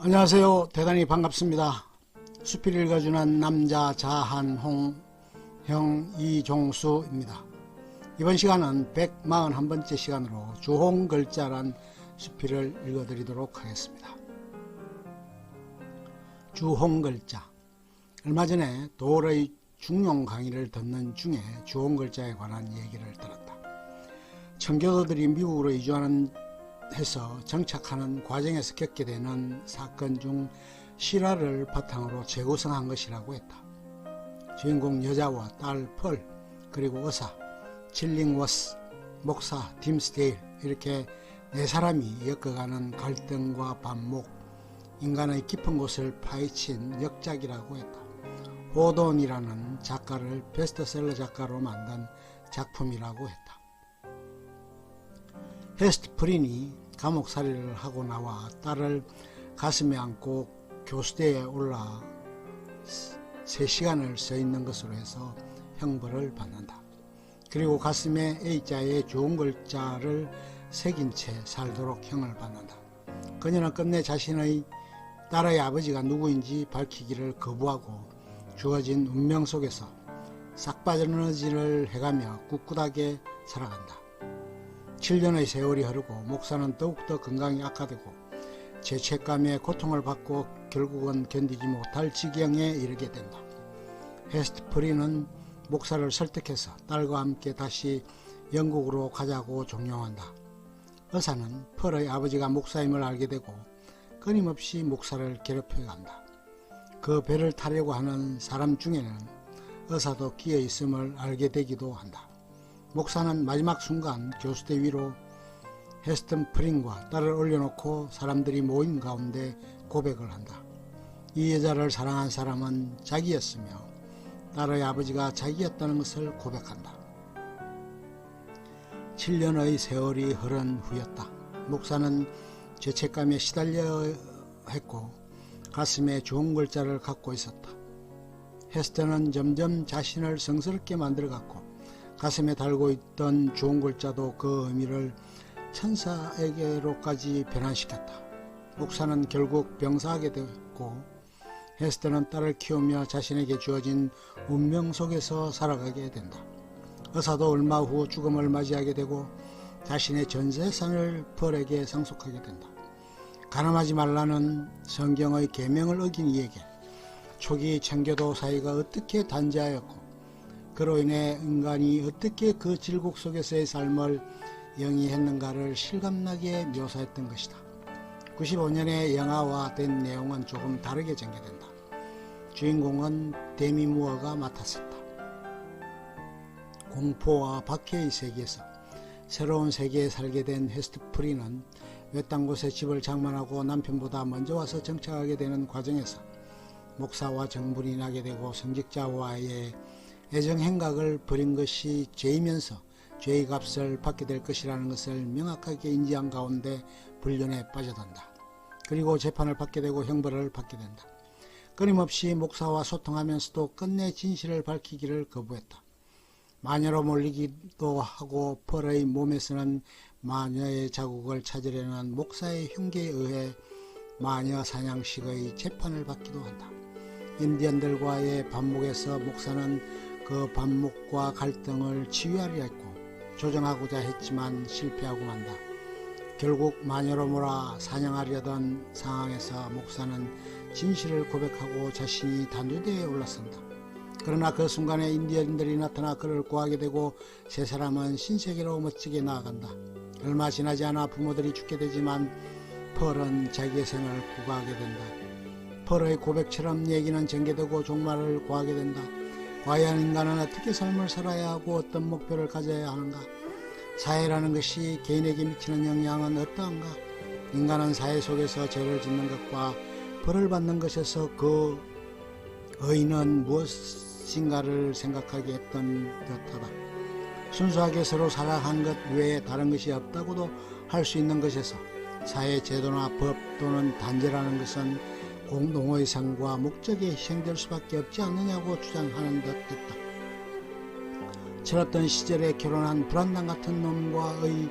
안녕하세요. 대단히 반갑습니다. 수필 읽어주는 남자 자한홍 형 이종수입니다. 이번 시간은 141번째 시간으로 주홍글자란 수필을 읽어드리도록 하겠습니다. 주홍글자. 얼마 전에 도어의 중용 강의를 듣는 중에 주홍글자에 관한 얘기를 들었다. 청교도들이 미국으로 이주하는 해서 정착하는 과정에서 겪게 되는 사건 중 실화를 바탕으로 재구성한 것이라고 했다. 주인공 여자와 딸 펄, 그리고 의사 칠링워스, 목사 딤스데일, 이렇게 네 사람이 엮어가는 갈등과 반목, 인간의 깊은 곳을 파헤친 역작이라고 했다. 호돈이라는 작가를 베스트셀러 작가로 만든 작품이라고 했다. 헤스트 프린이 감옥살이를 하고 나와 딸을 가슴에 안고 교수대에 올라 3시간을 서 있는 것으로 해서 형벌을 받는다. 그리고 가슴에 A자의 주홍글자를 새긴 채 살도록 형을 받는다. 그녀는 끝내 자신의 딸의 아버지가 누구인지 밝히기를 거부하고 주어진 운명 속에서 싹 빠져너지를 해가며 꿋꿋하게 살아간다. 7년의 세월이 흐르고 목사는 더욱더 건강이 악화되고 죄책감에 고통을 받고 결국은 견디지 못할 지경에 이르게 된다. 헤스트 프린은 목사를 설득해서 딸과 함께 다시 영국으로 가자고 종용한다. 의사는 펄의 아버지가 목사임을 알게 되고 끊임없이 목사를 괴롭혀간다. 그 배를 타려고 하는 사람 중에는 의사도 끼어 있음을 알게 되기도 한다. 목사는 마지막 순간 교수대 위로 헤스턴 프린과 딸을 올려놓고 사람들이 모인 가운데 고백을 한다. 이 여자를 사랑한 사람은 자기였으며 딸의 아버지가 자기였다는 것을 고백한다. 7년의 세월이 흐른 후였다. 목사는 죄책감에 시달려 했고 가슴에 주홍글자를 갖고 있었다. 헤스턴은 점점 자신을 성스럽게 만들어갔고 가슴에 달고 있던 주홍글자도 그 의미를 천사에게로까지 변환시켰다. 목사는 결국 병사하게 되었고 헤스턴은 딸을 키우며 자신에게 주어진 운명 속에서 살아가게 된다. 의사도 얼마 후 죽음을 맞이하게 되고 자신의 전 재산을 펄에게 상속하게 된다. 가늠하지 말라는 성경의 계명을 어긴 이에게 초기 청교도 사회가 어떻게 단죄하였고 그로 인해 인간이 어떻게 그 질곡 속에서의 삶을 영위했는가를 실감나게 묘사했던 것이다. 95년에 영화화된 내용은 조금 다르게 전개된다. 주인공은 데미 무어가 맡았었다. 공포와 박해의 세계에서 새로운 세계에 살게 된 헤스트 프린은 외딴 곳에 집을 장만하고 남편보다 먼저 와서 정착하게 되는 과정에서 목사와 정분이 나게 되고 성직자와의 애정행각을 벌인 것이 죄이면서 죄의 값을 받게 될 것이라는 것을 명확하게 인지한 가운데 불륜에 빠져든다. 그리고 재판을 받게 되고 형벌을 받게 된다. 끊임없이 목사와 소통하면서도 끝내 진실을 밝히기를 거부했다. 마녀로 몰리기도 하고 펄의 몸에서는 마녀의 자국을 찾으려는 목사의 흉계에 의해 마녀 사냥식의 재판을 받기도 한다. 인디언들과의 반목에서 목사는 그 반목과 갈등을 치유하려 했고 조정하고자 했지만 실패하고 만다. 결국 마녀로 몰아 사냥하려던 상황에서 목사는 진실을 고백하고 자신이 단두대에 올라선다. 그러나 그 순간에 인디언들이 나타나 그를 구하게 되고 세 사람은 신세계로 멋지게 나아간다. 얼마 지나지 않아 부모들이 죽게 되지만 펄은 자기의 생을 구가하게 된다. 펄의 고백처럼 얘기는 전개되고 종말을 구하게 된다. 과연 인간은 어떻게 삶을 살아야 하고 어떤 목표를 가져야 하는가? 사회라는 것이 개인에게 미치는 영향은 어떠한가? 인간은 사회 속에서 죄를 짓는 것과 벌을 받는 것에서 그 의의는 무엇인가를 생각하게 했던 듯하다. 순수하게 서로 사랑한 것 외에 다른 것이 없다고도 할 수 있는 것에서 사회 제도나 법 또는 단죄라는 것은 공동의 상과 목적에 희생될 수밖에 없지 않느냐고 주장하는 듯 했다. 철없던 시절에 결혼한 불안당 같은 놈과의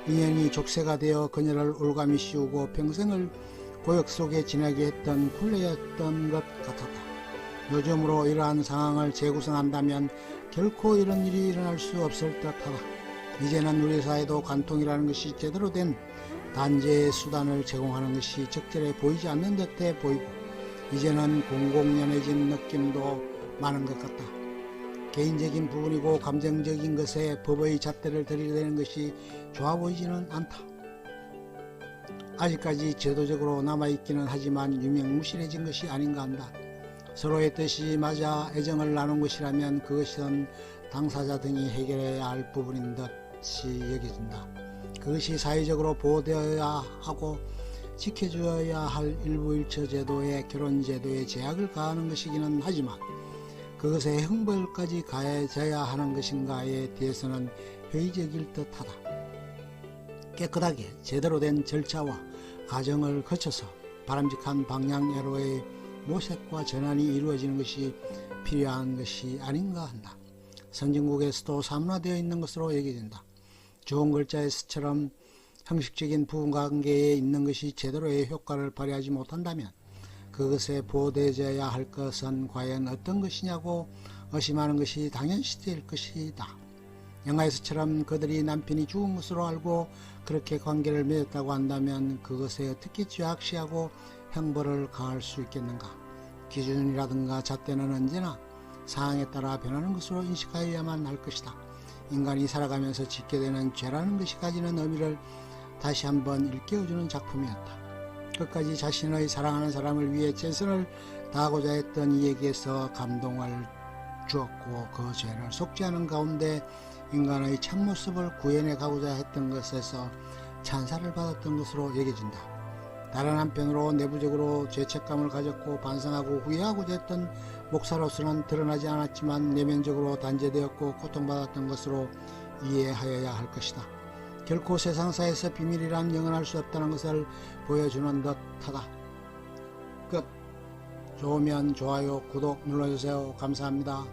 인연이 족쇄가 되어 그녀를 올가미 씌우고 평생을 고역 속에 지나게 했던 굴레였던 것 같았다. 요즘으로 이러한 상황을 재구성한다면 결코 이런 일이 일어날 수 없을 듯하다. 이제는 우리 사회도 관통이라는 것이 제대로 된 단죄의 수단을 제공하는 것이 적절해 보이지 않는 듯해 보이고, 이제는 공공연해진 느낌도 많은 것 같다. 개인적인 부분이고 감정적인 것에 법의 잣대를 들이대는 것이 좋아 보이지는 않다. 아직까지 제도적으로 남아있기는 하지만 유명무실해진 것이 아닌가 한다. 서로의 뜻이 맞아 애정을 나눈 것이라면 그것은 당사자 등이 해결해야 할 부분인 듯이 여겨진다. 그것이 사회적으로 보호되어야 하고 지켜줘야 할 일부일처 제도의 결혼제도에 제약을 가하는 것이기는 하지만 그것에 형벌까지 가해져야 하는 것인가에 대해서는 회의적일 듯하다. 깨끗하게 제대로 된 절차와 과정을 거쳐서 바람직한 방향으로의 모색과 전환이 이루어지는 것이 필요한 것이 아닌가 한다. 선진국에서도 사문화되어 있는 것으로 여겨진다. 좋은 글자에서처럼 형식적인 부부관계에 있는 것이 제대로의 효과를 발휘하지 못한다면 그것에 보호되어야 할 것은 과연 어떤 것이냐고 의심하는 것이 당연시 될 것이다. 영화에서처럼 그들이 남편이 죽은 것으로 알고 그렇게 관계를 맺었다고 한다면 그것에 어떻게 죄악시하고 형벌을 가할 수 있겠는가. 기준이라든가 잣대는 언제나 상황에 따라 변하는 것으로 인식하여야만 할 것이다. 인간이 살아가면서 짓게 되는 죄라는 것이 가지는 의미를 다시 한번 일깨워주는 작품이었다. 끝까지 자신의 사랑하는 사람을 위해 최선을 다하고자 했던 이에게서 감동을 주었고 그 죄를 속죄하는 가운데 인간의 참모습을 구현해 가고자 했던 것에서 찬사를 받았던 것으로 여겨진다. 다른 한편으로 내부적으로 죄책감을 가졌고 반성하고 후회하고자 했던 목사로서는 드러나지 않았지만 내면적으로 단죄되었고 고통받았던 것으로 이해하여야 할 것이다. 결코 세상사에서 비밀이란 영원할 수 없다는 것을 보여주는 듯하다. 끝. 좋으면 좋아요, 구독 눌러주세요. 감사합니다.